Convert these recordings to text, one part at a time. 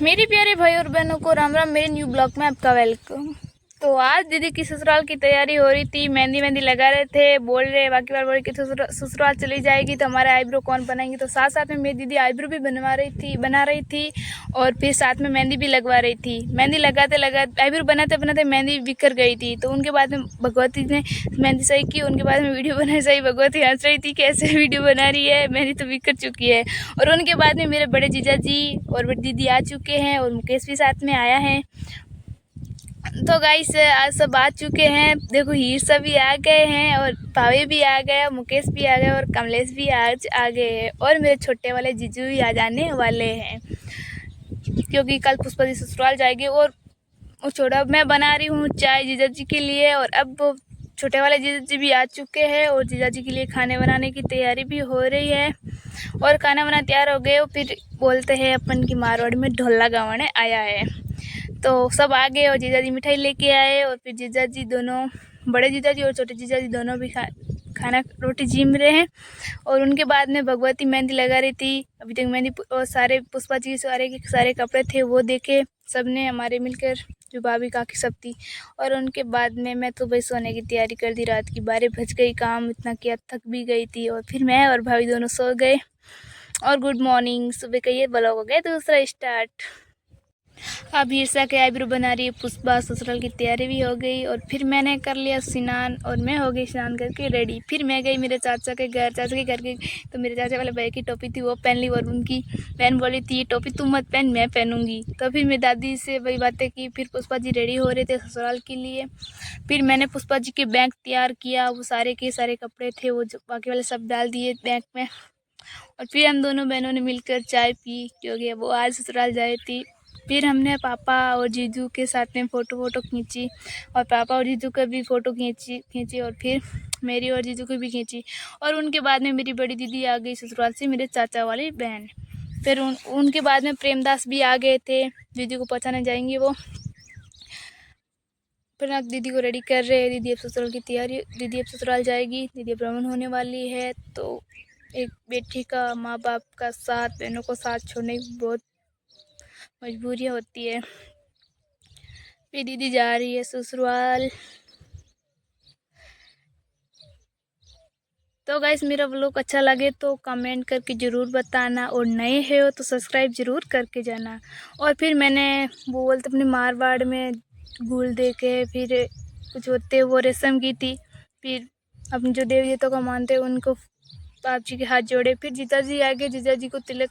मेरी प्यारे भाई और बहनों को राम राम। मेरे न्यू ब्लॉग में आपका वेलकम। तो आज दीदी की ससुराल की तैयारी हो रही थी, मेहंदी मेहंदी लगा रहे थे। बोल रहे बाकी बार बोल रहे कि ससुराल चली जाएगी तो हमारे आईब्रो कौन बनाएंगी। तो साथ साथ में मेरी दीदी आईब्रो भी बना रही थी और फिर साथ में मेहंदी भी लगवा रही थी। मेहंदी लगाते लगाते आईब्रो बनाते बनाते मेहंदी बिखर गई थी। तो उनके बाद में भगवती ने मेहंदी सही की, उनके बाद में वीडियो बनाई सही। भगवती हंस रही थी कैसे वीडियो बना रही है, मेहंदी तो बिखर चुकी है। और उनके बाद में मेरे बड़े जीजा जी और बड़ी दीदी आ चुके हैं और मुकेश भी साथ में आया है। तो गाइस आज सब आ चुके हैं। देखो हीर सब भी आ गए हैं और भावे भी आ गए, मुकेश भी आ गए और कमलेश भी आज आ गए हैं। और मेरे छोटे वाले जीजू भी आ जाने वाले हैं क्योंकि कल पुष्पा जी ससुराल जाएगी। और छोटा मैं बना रही हूँ चाय जीजा जी के लिए। और अब छोटे वाले जीजा जी भी आ चुके हैं और जीजा जी के लिए खाने बनाने की तैयारी भी हो रही है। और खाना बना तैयार हो गए और फिर बोलते हैं अपन की मारवाड़ी में ढोला गावने आया है। तो सब आ गए और जीजा जी मिठाई लेके आए। और फिर जीजा जी दोनों, बड़े जीजा जी और छोटे जीजा जी दोनों भी खाना रोटी जीम रहे हैं। और उनके बाद में भगवती मेहंदी लगा रही थी। अभी तक मेहंदी और सारे पुष्पा जी सारे के सारे कपड़े थे वो देखे सबने हमारे मिलकर, जो भाभी काकी सब थी। और उनके बाद में मैं तो भाई सोने की तैयारी कर दी। रात की 12 बज गई, काम इतना किया, थक भी गई थी। और फिर मैं और भाभी दोनों सो गए। और गुड मॉर्निंग, सुबह का ये ब्लॉग हो गया दूसरा स्टार्ट। अब ईर्षा के आईब्रो बना रही है पुष्पा, ससुराल की तैयारी भी हो गई। और फिर मैंने कर लिया स्नान और मैं हो गई स्नान करके रेडी। फिर मैं गई मेरे चाचा के घर। तो मेरे चाचा वाले भाई की टोपी थी वो पहन ली। और उनकी बहन बोली थी ये टोपी तुम मत पहन, मैं पहनूंगी। तो फिर मेरी दादी से वही बातें की। फिर पुष्पा जी रेडी हो रहे थे ससुराल के लिए। फिर मैंने पुष्पा जी के बैग तैयार किया, वो सारे के सारे कपड़े थे वो जो बाकी वाले सब डाल दिए बैग में। और फिर हम दोनों बहनों ने मिलकर चाय पी क्योंकि वो आज ससुराल जाए थी। फिर हमने पापा और जीजू के साथ में फ़ोटो खींची और पापा और जीजू का भी फ़ोटो खींची और फिर मेरी और जीजू की भी खींची। और उनके बाद में मेरी बड़ी दीदी आ गई ससुराल से, मेरे चाचा वाली बहन। फिर उनके बाद में प्रेमदास भी आ गए थे, दीदी को पहुँचाने जाएंगे वो। फिर अब दीदी को रेडी कर रहे हैं। दीदी अब ससुराल की तैयारी, दीदी अब ससुराल जाएगी, दीदी ब्राह्मण होने वाली है। तो एक बेटी का माँ बाप का साथ, बहनों को साथ छोड़ने की बहुत मजबूरियाँ होती है। फिर दीदी जा रही है ससुराल। तो गाइस मेरा व्लॉग अच्छा लगे तो कमेंट करके ज़रूर बताना और नए हो तो सब्सक्राइब ज़रूर करके जाना। और फिर मैंने वो बोलते अपने मारवाड़ में गुल दे के फिर कुछ होते वो रस्म की थी। फिर अपने जो देवी देवताओं को मानते उनको आप जी के हाथ जोड़े। फिर जीजा जी आगे, जीजा जी को तिलक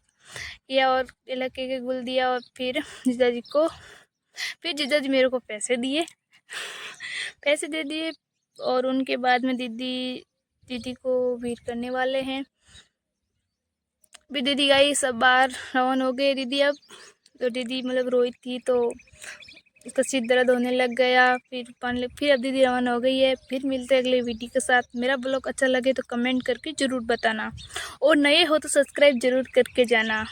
किया और तिलक के गुल दिया। और फिर जीजा जी को, फिर जीजा जी मेरे को पैसे दे दिए। और उनके बाद में दीदी को वेट करने वाले हैं। फिर दीदी गई, सब बाहर रवाना हो गए दीदी। अब तो दीदी मतलब रोई थी तो उसका सिर दर्द होने लग गया। फिर अब दीदी रवाना हो गई है। फिर मिलते हैं अगले वीडियो के साथ। मेरा ब्लॉग अच्छा लगे तो कमेंट करके ज़रूर बताना और नए हो तो सब्सक्राइब ज़रूर करके जाना।